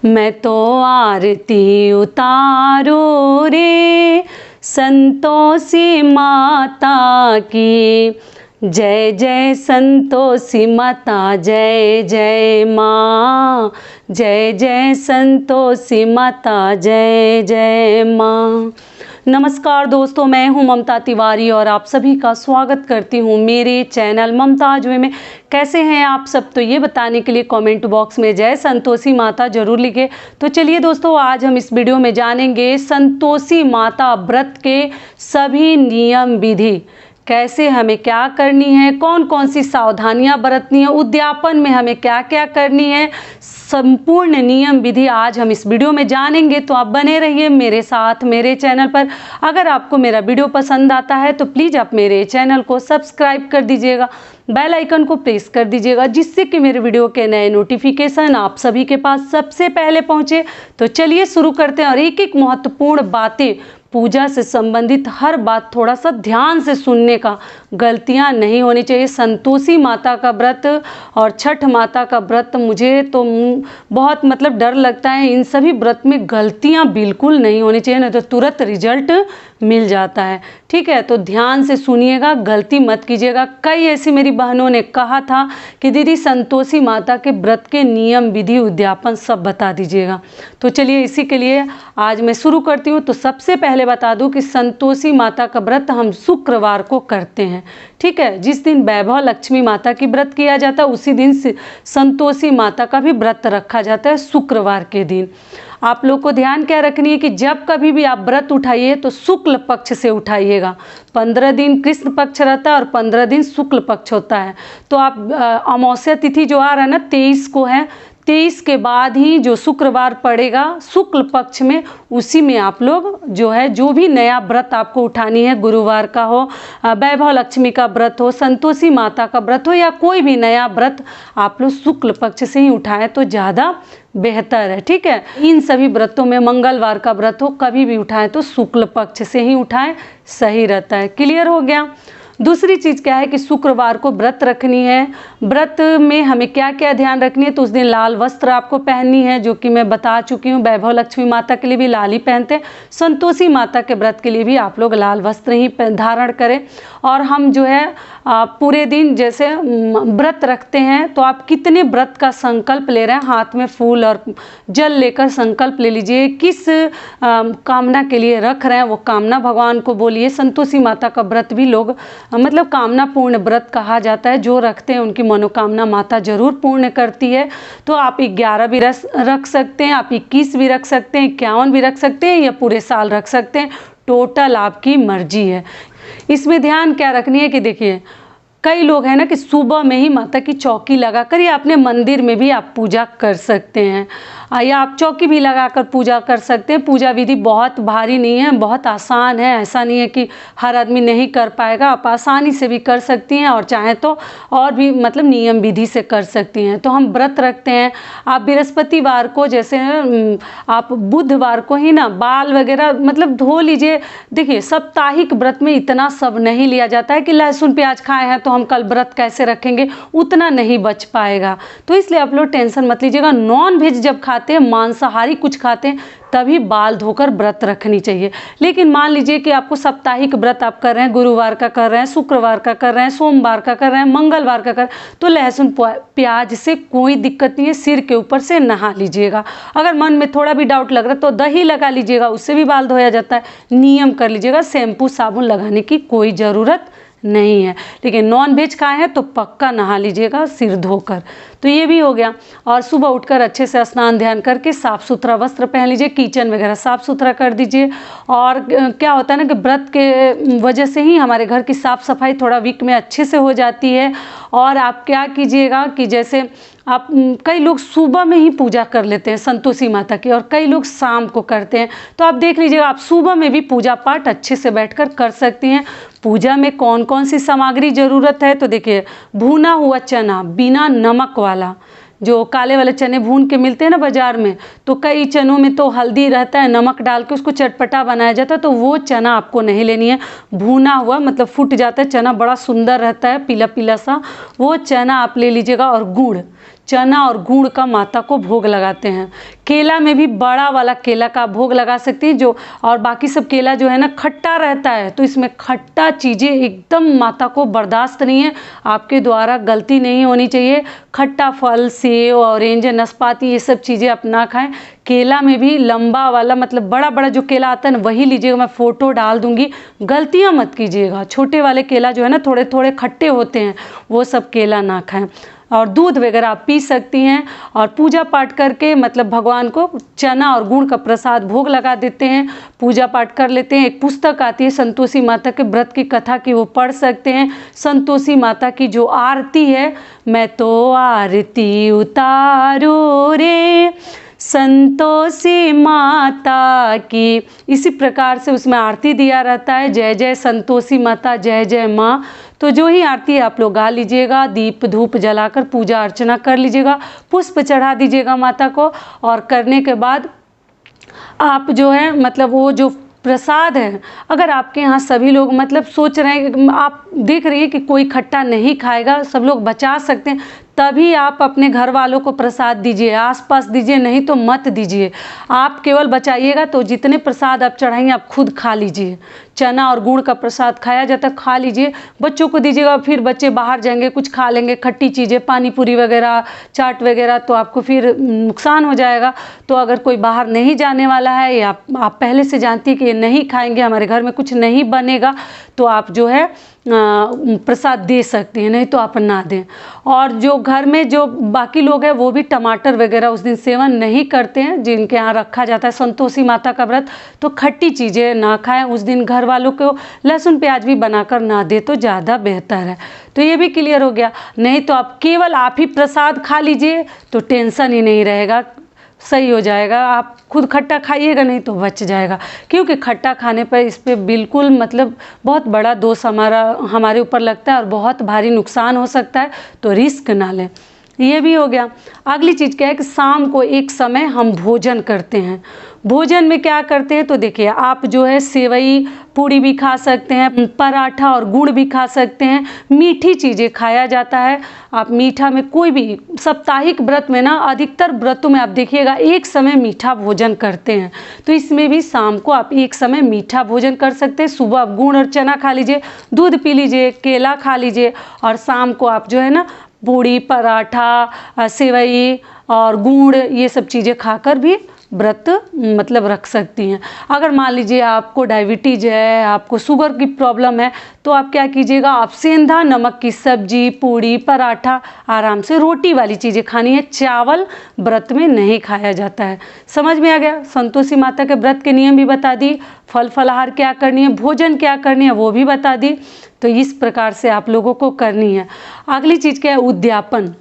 मैं तो आरती उतारो रे संतोषी माता की। जय जय संतोषी माता, जय जय माँ। जय जय संतोषी माता, जय जय माँ। नमस्कार दोस्तों, मैं हूं ममता तिवारी और आप सभी का स्वागत करती हूं मेरे चैनल ममताज वे में। कैसे हैं आप सब, तो ये बताने के लिए कमेंट बॉक्स में जय संतोषी माता जरूर लिखें। तो चलिए दोस्तों, आज हम इस वीडियो में जानेंगे संतोषी माता व्रत के सभी नियम विधि, कैसे हमें क्या करनी है, कौन कौन सी सावधानियां बरतनी है, उद्यापन में हमें क्या क्या करनी है, संपूर्ण नियम विधि आज हम इस वीडियो में जानेंगे। तो आप बने रहिए मेरे साथ मेरे चैनल पर। अगर आपको मेरा वीडियो पसंद आता है तो प्लीज़ आप मेरे चैनल को सब्सक्राइब कर दीजिएगा, बेल आइकन को प्रेस कर दीजिएगा, जिससे कि मेरे वीडियो के नए नोटिफिकेशन आप सभी के पास सबसे पहले पहुंचे। तो चलिए शुरू करते हैं और एक एक महत्वपूर्ण बातें, पूजा से संबंधित हर बात थोड़ा सा ध्यान से सुनने का, गलतियां नहीं होनी चाहिए। संतोषी माता का व्रत और छठ माता का व्रत मुझे तो बहुत डर लगता है। इन सभी व्रत में गलतियां बिल्कुल नहीं होनी चाहिए, नहीं तो तुरंत रिजल्ट मिल जाता है। ठीक है, तो ध्यान से सुनिएगा, गलती मत कीजिएगा। कई ऐसी मेरी बहनों ने कहा था कि दीदी संतोषी माता के व्रत के नियम विधि उद्यापन सब बता दीजिएगा। तो चलिए इसी के लिए आज मैं शुरू करती हूँ। तो सबसे पहले बता दूं कि संतोषी माता का व्रत हम शुक्रवार को करते हैं। ठीक है, जिस दिन वैभव लक्ष्मी माता की व्रत किया जाता है उसी दिन संतोषी माता का भी व्रत रखा जाता है, शुक्रवार के दिन। आप लोग को ध्यान क्या रखनी है कि जब कभी भी आप व्रत उठाइए तो शुक्ल पक्ष से उठाइएगा। 15 दिन कृष्ण पक्ष रहता है और 15 दिन शुक्ल पक्ष होता है। तो आप अमावस्या तिथि जो आ रहा है ना 23 को है, 23 के बाद ही जो शुक्रवार पड़ेगा शुक्ल पक्ष में, उसी में आप लोग जो भी नया व्रत आपको उठानी है, गुरुवार का हो, वैभव लक्ष्मी का व्रत हो, संतोषी माता का व्रत हो, या कोई भी नया व्रत आप लोग शुक्ल पक्ष से ही उठाएं तो ज़्यादा बेहतर है। ठीक है, इन सभी व्रतों में मंगलवार का व्रत हो कभी भी उठाएं तो शुक्ल पक्ष से ही उठाएं, सही रहता है। क्लियर हो गया। दूसरी चीज़ क्या है कि शुक्रवार को व्रत रखनी है। व्रत में हमें क्या क्या ध्यान रखनी है, तो उस दिन लाल वस्त्र आपको पहननी है, जो कि मैं बता चुकी हूँ। वैभव लक्ष्मी माता के लिए भी लाल ही पहनते हैं, संतोषी माता के व्रत के लिए भी आप लोग लाल वस्त्र ही धारण करें। और हम पूरे दिन जैसे व्रत रखते हैं तो आप कितने व्रत का संकल्प ले रहे हैं, हाथ में फूल और जल लेकर संकल्प ले लीजिए। किस कामना के लिए रख रहे हैं वो कामना भगवान को बोलिए। संतोषी माता का व्रत भी लोग कामना पूर्ण व्रत कहा जाता है। जो रखते हैं उनकी मनोकामना माता जरूर पूर्ण करती है। तो आप 11 भी रख सकते हैं, आप 21 भी रख सकते हैं, 51 भी रख सकते हैं, या पूरे साल रख सकते हैं। टोटल आपकी मर्जी है। इसमें ध्यान क्या रखनी है कि देखिए, कई लोग हैं ना कि सुबह में ही माता की चौकी लगाकर या अपने मंदिर में भी आप पूजा कर सकते हैं, या आप चौकी भी लगाकर पूजा कर सकते हैं। पूजा विधि बहुत भारी नहीं है, बहुत आसान है। ऐसा नहीं है कि हर आदमी नहीं कर पाएगा, आप आसानी से भी कर सकती हैं और चाहे तो और भी नियम विधि से कर सकती हैं। तो हम व्रत रखते हैं, आप बृहस्पतिवार को जैसे आप बुधवार को ही ना बाल वगैरह धो लीजिए। देखिए, साप्ताहिक व्रत में इतना सब नहीं लिया जाता है कि लहसुन प्याज खाए हैं तो हम कल व्रत कैसे रखेंगे, उतना नहीं बच पाएगा। तो इसलिए आप लोग टेंशन मत लीजिएगा। नॉन वेज जब खाते हैं, मांसाहारी कुछ खाते हैं, तभी बाल धोकर व्रत रखनी चाहिए। लेकिन मान लीजिए कि आपको साप्ताहिक व्रत आप कर रहे हैं, गुरुवार का कर रहे हैं, शुक्रवार का कर रहे हैं, सोमवार का कर रहे हैं, मंगलवार का कर, तो लहसुन प्याज से कोई दिक्कत नहीं है। सिर के ऊपर से नहा लीजिएगा। अगर मन में थोड़ा भी डाउट लग रहा है तो दही लगा लीजिएगा, उससे भी बाल धोया जाता है। नियम कर लीजिएगा, शैम्पू साबुन लगाने की कोई ज़रूरत नहीं है। लेकिन नॉन वेज खाए हैं तो पक्का नहा लीजिएगा सिर धोकर। तो ये भी हो गया। और सुबह उठकर अच्छे से स्नान ध्यान करके साफ़ सुथरा वस्त्र पहन लीजिए, किचन वगैरह साफ़ सुथरा कर दीजिए। और क्या होता है ना कि व्रत के वजह से ही हमारे घर की साफ़ सफाई थोड़ा वीक में अच्छे से हो जाती है। और आप क्या कीजिएगा कि जैसे आप कई लोग सुबह में ही पूजा कर लेते हैं संतोषी माता की, और कई लोग शाम को करते हैं। तो आप देख लीजिएगा, आप सुबह में भी पूजा पाठ अच्छे से बैठकर कर सकती हैं। पूजा में कौन कौन सी सामग्री ज़रूरत है, तो देखिए, भुना हुआ चना बिना नमक वाला, जो काले वाले चने भून के मिलते हैं ना बाज़ार में, तो कई चनों में तो हल्दी रहता है, नमक डाल के उसको चटपटा बनाया जाता है, तो वो चना आपको नहीं लेनी है। भुना हुआ फूट जाता है चना, बड़ा सुंदर रहता है, पीला पीला सा, वो चना आप ले लीजिएगा। और गुड़, चना और गुड़ का माता को भोग लगाते हैं। केला में भी बड़ा वाला केला का भोग लगा सकती हैं जो, और बाकी सब केला जो है ना खट्टा रहता है, तो इसमें खट्टा चीज़ें एकदम माता को बर्दाश्त नहीं है, आपके द्वारा गलती नहीं होनी चाहिए। खट्टा फल, सेब, ऑरेंज, नाशपाती, ये सब चीज़ें अपना खाएं। केला में भी लंबा वाला मतलब बड़ा बड़ा जो केला आता है ना वही लीजिएगा, मैं फ़ोटो डाल दूंगी, गलतियाँ मत कीजिएगा। छोटे वाले केला जो है ना थोड़े थोड़े खट्टे होते हैं, वो सब केला ना खाएं। और दूध वगैरह आप पी सकती हैं, और पूजा पाठ करके मतलब भगवान को चना और गुड़ का प्रसाद भोग लगा देते हैं, पूजा पाठ कर लेते हैं। एक पुस्तक आती है संतोषी माता के व्रत की कथा की, वो पढ़ सकते हैं। संतोषी माता की जो आरती है, मैं तो आरती उतारो रे संतोषी माता की, इसी प्रकार से उसमें आरती दिया रहता है, जय जय संतोषी माता, जय जय माँ। तो जो ही आरती है आप लोग गा लीजिएगा, दीप धूप जलाकर पूजा अर्चना कर लीजिएगा, पुष्प चढ़ा दीजिएगा माता को। और करने के बाद आप जो है मतलब वो जो प्रसाद है, अगर आपके यहाँ सभी लोग मतलब सोच रहे हैं, आप देख रही है कि कोई खट्टा नहीं खाएगा, सब लोग बचा सकते हैं, तभी आप अपने घर वालों को प्रसाद दीजिए, आसपास दीजिए, नहीं तो मत दीजिए। आप केवल बचाइएगा तो जितने प्रसाद आप चढ़ाएंगे आप खुद खा लीजिए। चना और गुड़ का प्रसाद खाया जाता है, खा लीजिए, बच्चों को दीजिएगा, फिर बच्चे बाहर जाएंगे कुछ खा लेंगे खट्टी चीज़ें, पानी पूरी वगैरह, चाट वगैरह, तो आपको फिर नुकसान हो जाएगा। तो अगर कोई बाहर नहीं जाने वाला है, या आप पहले से जानती है कि ये नहीं खाएंगे, हमारे घर में कुछ नहीं बनेगा, तो आप जो है प्रसाद दे सकते हैं, नहीं तो आप ना दें। और जो घर में जो बाकी लोग हैं वो भी टमाटर वगैरह उस दिन सेवन नहीं करते हैं, जिनके यहाँ रखा जाता है संतोषी माता का व्रत, तो खट्टी चीज़ें ना खाएं उस दिन, घर वालों को लहसुन प्याज भी बनाकर ना दे तो ज़्यादा बेहतर है। तो ये भी क्लियर हो गया। नहीं तो आप केवल आप ही प्रसाद खा लीजिए तो टेंशन ही नहीं रहेगा, सही हो जाएगा। आप खुद खट्टा खाइएगा नहीं तो बच जाएगा, क्योंकि खट्टा खाने पर इस पर बिल्कुल मतलब बहुत बड़ा दोष हमारे ऊपर लगता है और बहुत भारी नुकसान हो सकता है, तो रिस्क ना लें। ये भी हो गया। अगली चीज़ क्या है कि शाम को एक समय हम भोजन करते हैं। भोजन में क्या करते हैं तो देखिए, आप जो है सेवई पूड़ी भी खा सकते हैं, पराठा और गुड़ भी खा सकते हैं, मीठी चीज़ें खाया जाता है। आप मीठा में कोई भी साप्ताहिक व्रत में ना, अधिकतर व्रतों में आप देखिएगा एक समय मीठा भोजन करते हैं, तो इसमें भी शाम को आप एक समय मीठा भोजन कर सकते हैं। सुबह आप गुड़ और चना खा लीजिए, दूध पी लीजिए, केला खा लीजिए, और शाम को आप जो है ना पूड़ी, पराठा, सेवई और गुड़, ये सब चीज़ें खाकर भी व्रत मतलब रख सकती हैं। अगर मान लीजिए आपको डायबिटीज़ है, आपको शुगर की प्रॉब्लम है, तो आप क्या कीजिएगा, आप सेंधा नमक की सब्जी, पूड़ी, पराठा, आराम से रोटी वाली चीज़ें खानी है। चावल व्रत में नहीं खाया जाता है। समझ में आ गया? संतोषी माता के व्रत के नियम भी बता दी, फल फलाहार क्या करनी है, भोजन क्या करनी है वो भी बता दी। तो इस प्रकार से आप लोगों को करनी है। अगली चीज़ क्या है, उद्यापन।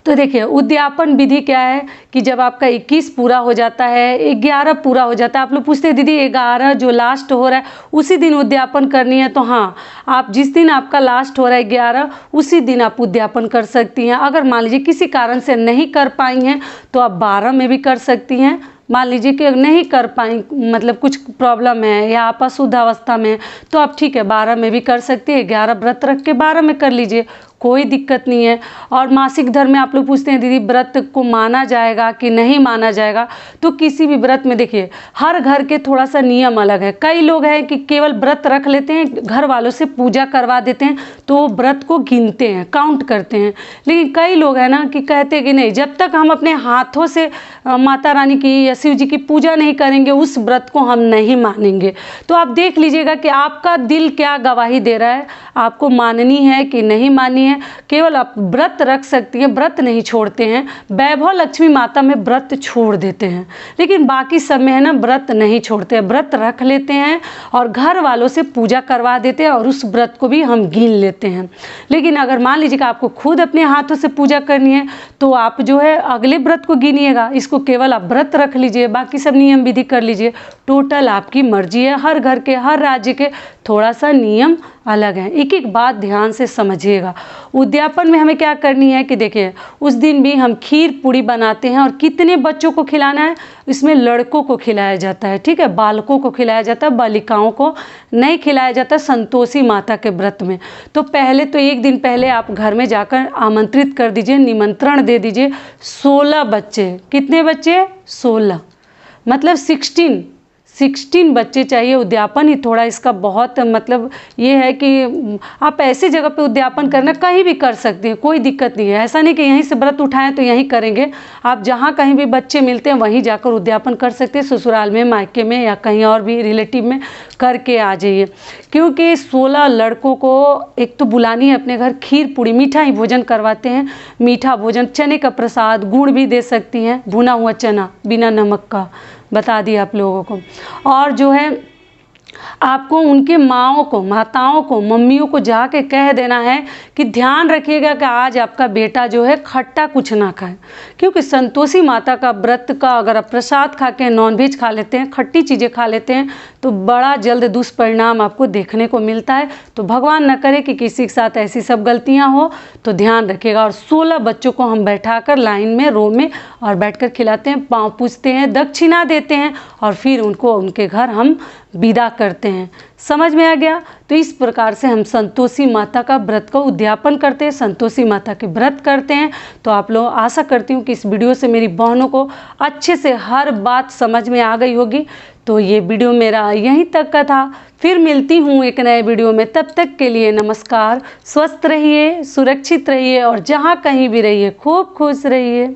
तो देखिए, उद्यापन विधि क्या है कि जब आपका 21 पूरा हो जाता है, 11 पूरा हो जाता है, आप लोग पूछते हैं दीदी 11 जो लास्ट हो रहा है उसी दिन उद्यापन करनी है, तो हाँ, आप जिस दिन आपका लास्ट हो रहा है 11 उसी दिन आप उद्यापन कर सकती हैं। अगर मान लीजिए किसी कारण से नहीं कर पाई हैं तो आप 12 में भी कर सकती हैं। मान लीजिए कि नहीं कर पाई, मतलब कुछ प्रॉब्लम है या आप अशुद्ध अवस्था में, तो आप ठीक है 12 में भी कर सकती है। 11 व्रत रख के 12 में कर लीजिए, कोई दिक्कत नहीं है। और मासिक धर्म में आप लोग पूछते हैं दीदी व्रत को माना जाएगा कि नहीं माना जाएगा, तो किसी भी व्रत में देखिए हर घर के थोड़ा सा नियम अलग है। कई लोग हैं कि केवल व्रत रख लेते हैं, घर वालों से पूजा करवा देते हैं, तो वो व्रत को गिनते हैं, काउंट करते हैं। लेकिन कई लोग हैं ना कि कहते हैं कि नहीं, जब तक हम अपने हाथों से माता रानी की या शिव जी की पूजा नहीं करेंगे उस व्रत को हम नहीं मानेंगे। तो आप देख लीजिएगा कि आपका दिल क्या गवाही दे रहा है, आपको माननी है कि नहीं माननी है। केवल आप व्रत रख सकती हैं, व्रत नहीं छोड़ते हैं। वैभव लक्ष्मी माता में व्रत छोड़ देते हैं, लेकिन बाकी सब में है ना व्रत नहीं छोड़ते हैं, व्रत रख लेते हैं और घर वालों से पूजा करवा देते हैं और उस व्रत को भी हम गिन लेते हैं। लेकिन अगर मान लीजिए कि आपको खुद अपने हाथों से पूजा करनी है तो आप जो है अगले व्रत को गिनिएगा, इसको केवल आप व्रत रख लीजिए, बाकी सब नियम विधि कर लीजिए। टोटल आपकी मर्जी है। हर घर के, हर राज्य के थोड़ा सा नियम अलग हैं। एक एक बात ध्यान से समझिएगा। उद्यापन में हमें क्या करनी है कि देखिए, उस दिन भी हम खीर पूड़ी बनाते हैं और कितने बच्चों को खिलाना है, इसमें लड़कों को खिलाया जाता है, ठीक है, बालकों को खिलाया जाता है, बालिकाओं को नहीं खिलाया जाता संतोषी माता के व्रत में। तो पहले तो एक दिन पहले आप घर में जाकर आमंत्रित कर दीजिए, निमंत्रण दे दीजिए। 16 बच्चे, कितने बच्चे? 16, मतलब 16 बच्चे चाहिए। उद्यापन ही थोड़ा इसका बहुत मतलब ये है कि आप ऐसी जगह पे उद्यापन करना, कहीं भी कर सकते हैं, कोई दिक्कत नहीं है। ऐसा नहीं कि यहीं से व्रत उठाएं तो यहीं करेंगे, आप जहाँ कहीं भी बच्चे मिलते हैं वहीं जाकर उद्यापन कर सकते हैं, ससुराल में, मायके में या कहीं और भी रिलेटिव में करके आ जाइए। क्योंकि 16 लड़कों को एक तो बुलानी है अपने घर, खीर पूड़ी मीठा ही भोजन करवाते हैं, मीठा भोजन, चने का प्रसाद, गुड़ भी दे सकती हैं, भुना हुआ चना बिना नमक का, बता दिया आप लोगों को। और जो है आपको उनके माओं को, माताओं को, मम्मियों को जाके कह देना है कि ध्यान रखिएगा कि आज आपका बेटा जो है खट्टा कुछ ना खाए, क्योंकि संतोषी माता का व्रत का अगर आप प्रसाद खा के नॉनवेज खा लेते हैं, खट्टी चीज़ें खा लेते हैं, तो बड़ा जल्द दुष्परिणाम आपको देखने को मिलता है। तो भगवान न करे कि किसी के साथ ऐसी सब गलतियाँ हो, तो ध्यान रखिएगा। और 16 बच्चों को हम बैठाकर लाइन में, रो में और बैठकर खिलाते हैं, पाँव पूजते हैं, दक्षिणा देते हैं और फिर उनको उनके घर हम विदा करते हैं। समझ में आ गया? तो इस प्रकार से हम संतोषी माता का व्रत का उद्यापन करते हैं, संतोषी माता के व्रत करते हैं। तो आप लोग, आशा करती हूँ कि इस वीडियो से मेरी बहनों को अच्छे से हर बात समझ में आ गई होगी। तो ये वीडियो मेरा यहीं तक का था, फिर मिलती हूँ एक नए वीडियो में। तब तक के लिए नमस्कार, स्वस्थ रहिए, सुरक्षित रहिए और जहाँ कहीं भी रहिए खूब खुश रहिए।